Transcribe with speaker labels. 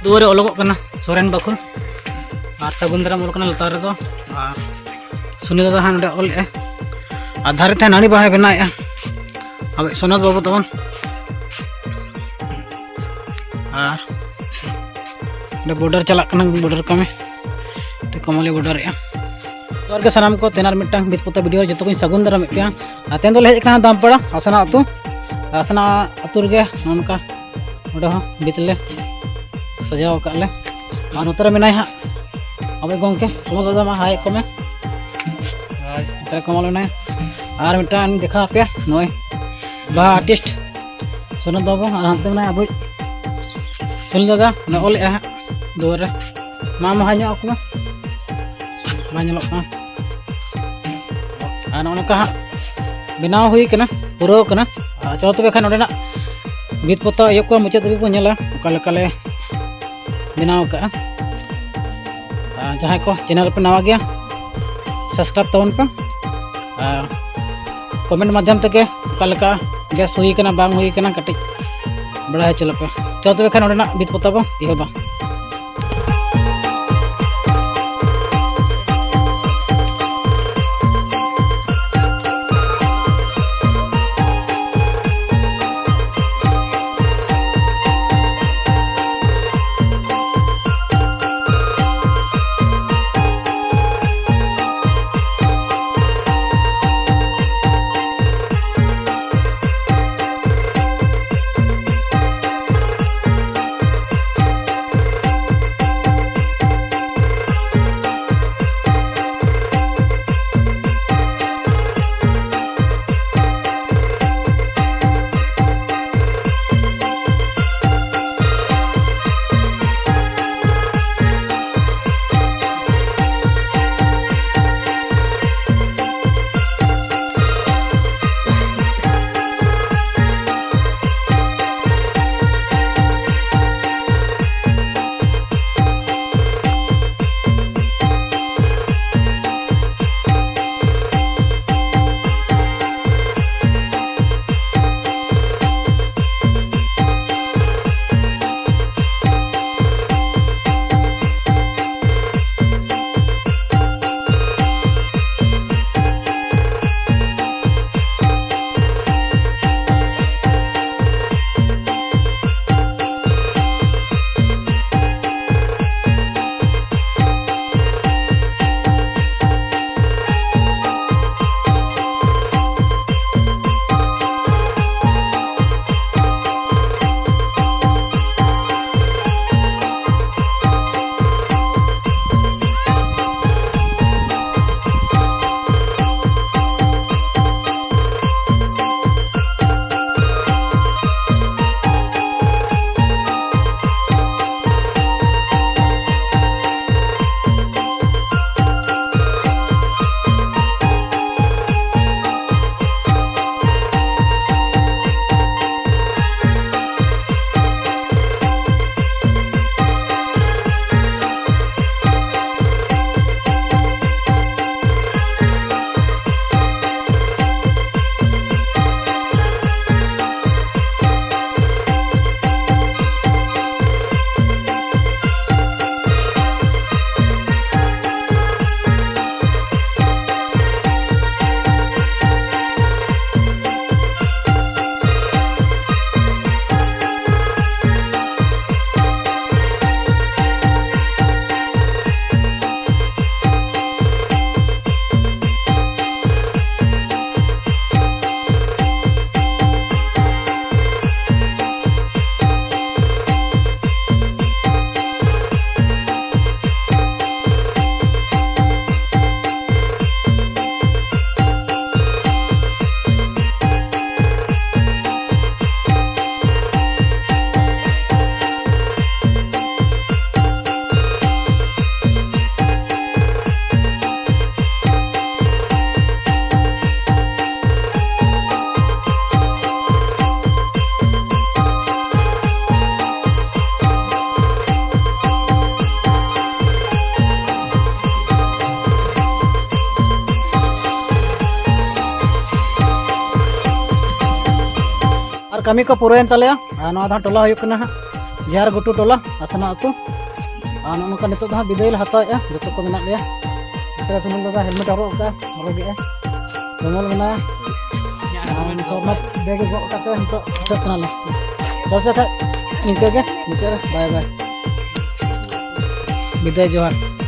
Speaker 1: दुआरे ओलोगो कना सोरेन बाखुल और सगुन दाराम ओल कना लतार रे दो और सुनी दादा हां नडे ओल ए आधार थे नानी बाहे बनाए अब सोनाद बाबू तबन और बॉर्डर चला कना बॉर्डर कमे तो कमली बॉर्डर ए और के सनाम को तेनार मिटang बितपुता वीडियो जतो को सगुन दाराम पे आतेन दो हेज कना दाम पड़ा आसना अतु रे ननका ओडे हो बितले सजाव काले और उतर मेनाय हा अब गंके कमल दादा मा हाय कमे हाय कमल ने और मिटान देखा पे नय बा आर्टिस्ट सोना बाबू और हांते ना अब सुन दादा न ओल ए दोरे मा मा हान्यो aku मा nyelok का और ननका बनाव हुई कना पुरो कना चलो तबे खान ओडेना बीत पता यो को मुचाद भी पनेला ओकाले काले बनाव का जहां को चैनल पे नवा गया सब्सक्राइब तवन पे कमेंट माध्यम तक ओकाले का गैस हुई कना बांग हुई कना कटि बड़ा चलो पे चलो तबे खान ओडेना बीत पता बो इहो बा और कमी को पूरा तले टोला जहर गुटू टोला आसना अतु और नौका नितोग हाँ विदाय हताया जो को मेना लिया सुनील दादा हेलमेट हरगे जमल मेना बैग गए नितोगले चल से इनके मुचाद बाय बाय विदाय जोहार।